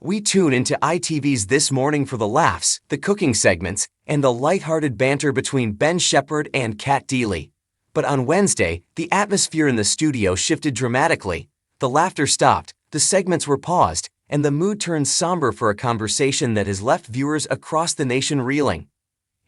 We tune into ITV's This Morning for the laughs, the cooking segments, and the lighthearted banter between Ben Shepard and Kat Deely. But on Wednesday, the atmosphere in the studio shifted dramatically. The laughter stopped, the segments were paused, and the mood turned somber for a conversation that has left viewers across the nation reeling.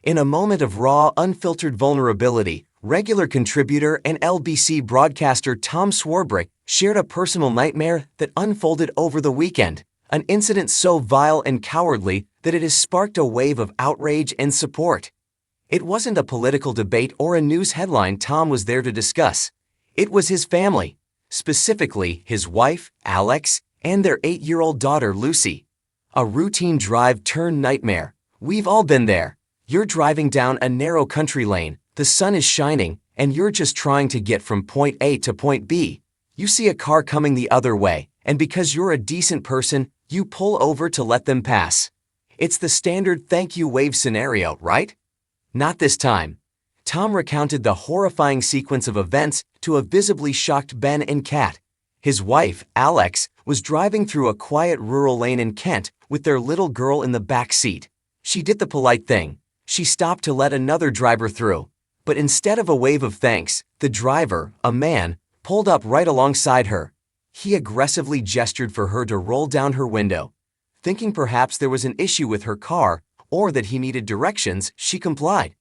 In a moment of raw, unfiltered vulnerability, regular contributor and LBC broadcaster Tom Swarbrick shared a personal nightmare that unfolded over the weekend, an incident so vile and cowardly that it has sparked a wave of outrage and support. It wasn't a political debate or a news headline Tom was there to discuss. It was his family, specifically his wife, Alex, and their 8-year-old daughter, Lucy. A routine drive turned nightmare. We've all been there. You're driving down a narrow country lane, the sun is shining, and you're just trying to get from point A to point B. You see a car coming the other way, and because you're a decent person, you pull over to let them pass. It's the standard thank you wave scenario, right? Not this time. Tom recounted the horrifying sequence of events to a visibly shocked Ben and Kat. His wife, Alex, was driving through a quiet rural lane in Kent with their little girl in the back seat. She did the polite thing. She stopped to let another driver through. But instead of a wave of thanks, the driver, a man, pulled up right alongside her. He aggressively gestured for her to roll down her window. Thinking perhaps there was an issue with her car or that he needed directions, she complied.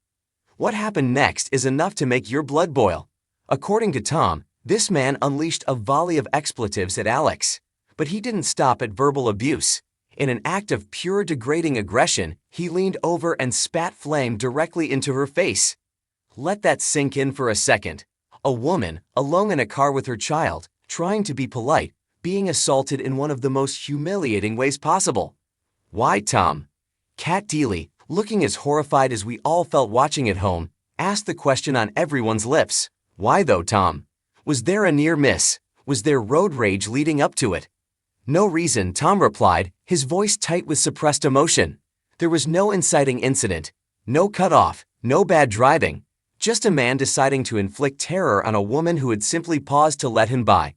What happened next is enough to make your blood boil. According to Tom, this man unleashed a volley of expletives at Alex. But he didn't stop at verbal abuse. In an act of pure degrading aggression, he leaned over and spat flame directly into her face. Let that sink in for a second. A woman, alone in a car with her child, trying to be polite, being assaulted in one of the most humiliating ways possible. Why, Tom? Kat Deely, looking as horrified as we all felt watching at home, asked the question on everyone's lips. Why though, Tom? Was there a near miss? Was there road rage leading up to it? No reason, Tom replied, his voice tight with suppressed emotion. There was no inciting incident, no cutoff, no bad driving, just a man deciding to inflict terror on a woman who had simply paused to let him by.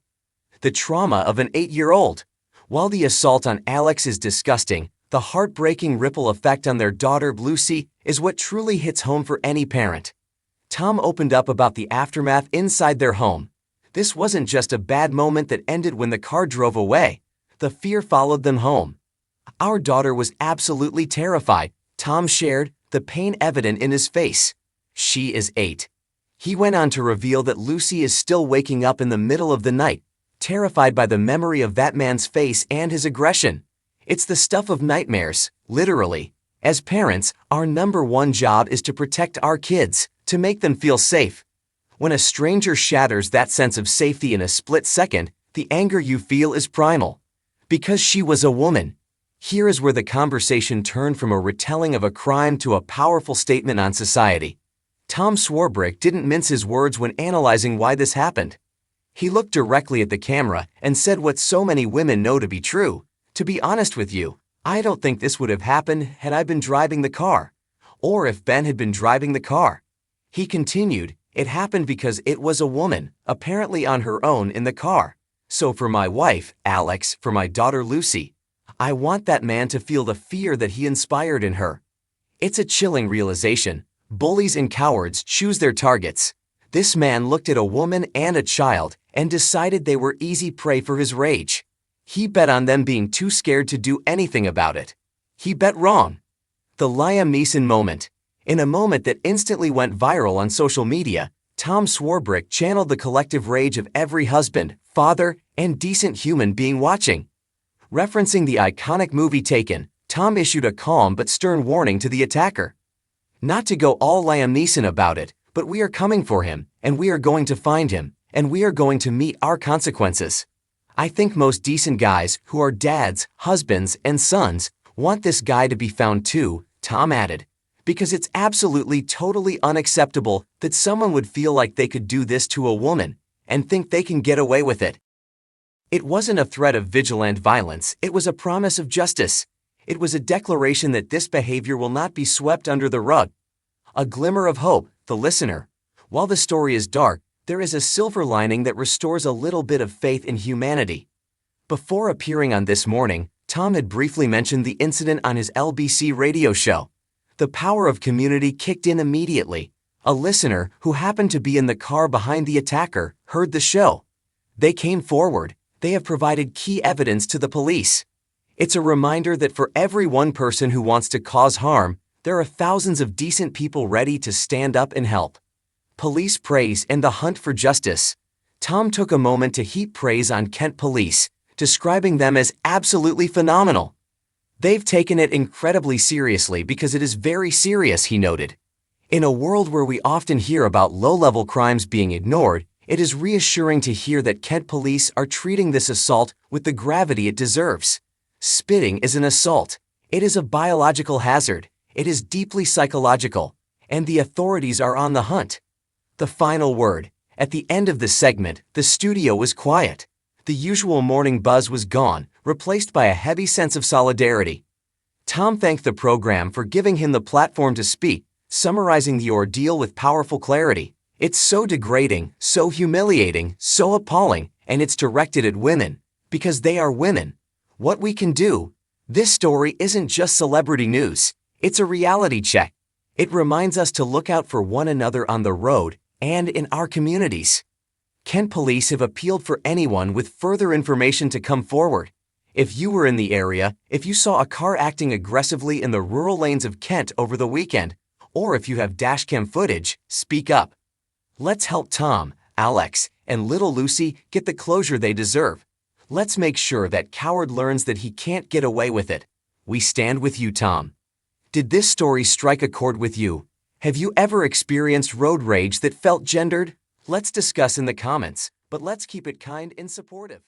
The trauma of an 8-year-old. While the assault on Alex is disgusting, the heartbreaking ripple effect on their daughter, Lucy, is what truly hits home for any parent. Tom opened up about the aftermath inside their home. This wasn't just a bad moment that ended when the car drove away. The fear followed them home. Our daughter was absolutely terrified, Tom shared, the pain evident in his face. She is 8. He went on to reveal that Lucy is still waking up in the middle of the night, terrified by the memory of that man's face and his aggression. It's the stuff of nightmares, literally. As parents, our number one job is to protect our kids, to make them feel safe. When a stranger shatters that sense of safety in a split second, the anger you feel is primal. Because she was a woman. Here is where the conversation turned from a retelling of a crime to a powerful statement on society. Tom Swarbrick didn't mince his words when analyzing why this happened. He looked directly at the camera and said what so many women know to be true. To be honest with you, I don't think this would have happened had I been driving the car. Or if Ben had been driving the car. He continued, it happened because it was a woman, apparently on her own in the car. So for my wife, Alex, for my daughter Lucy, I want that man to feel the fear that he inspired in her. It's a chilling realization. Bullies and cowards choose their targets. This man looked at a woman and a child and decided they were easy prey for his rage. He bet on them being too scared to do anything about it. He bet wrong. The Liam Neeson moment. In a moment that instantly went viral on social media, Tom Swarbrick channeled the collective rage of every husband, father, and decent human being watching. Referencing the iconic movie Taken, Tom issued a calm but stern warning to the attacker. Not to go all Liam Neeson about it, but we are coming for him, and we are going to find him, and we are going to meet our consequences. I think most decent guys who are dads, husbands, and sons want this guy to be found too, Tom added. Because it's absolutely totally unacceptable that someone would feel like they could do this to a woman and think they can get away with it. It wasn't a threat of vigilant violence, it was a promise of justice. It was a declaration that this behavior will not be swept under the rug. A glimmer of hope, the listener. While the story is dark, there is a silver lining that restores a little bit of faith in humanity. Before appearing on This Morning, Tom had briefly mentioned the incident on his LBC radio show. The power of community kicked in immediately. A listener, who happened to be in the car behind the attacker, heard the show. They came forward. They have provided key evidence to the police. It's a reminder that for every one person who wants to cause harm, there are thousands of decent people ready to stand up and help. Police praise and the hunt for justice. Tom took a moment to heap praise on Kent Police, describing them as absolutely phenomenal. They've taken it incredibly seriously because it is very serious, he noted. In a world where we often hear about low-level crimes being ignored, it is reassuring to hear that Kent Police are treating this assault with the gravity it deserves. Spitting is an assault. It is a biological hazard. It is deeply psychological. And the authorities are on the hunt. The final word. At the end of the segment, the studio was quiet. The usual morning buzz was gone, replaced by a heavy sense of solidarity. Tom thanked the program for giving him the platform to speak, summarizing the ordeal with powerful clarity. It's so degrading, so humiliating, so appalling, and it's directed at women. Because they are women. What we can do? This story isn't just celebrity news. It's a reality check. It reminds us to look out for one another on the road and in our communities. Kent Police have appealed for anyone with further information to come forward. If you were in the area, if you saw a car acting aggressively in the rural lanes of Kent over the weekend, or if you have dashcam footage, speak up. Let's help Tom, Alex, and little Lucy get the closure they deserve. Let's make sure that coward learns that he can't get away with it. We stand with you, Tom. Did this story strike a chord with you? Have you ever experienced road rage that felt gendered? Let's discuss in the comments, but let's keep it kind and supportive.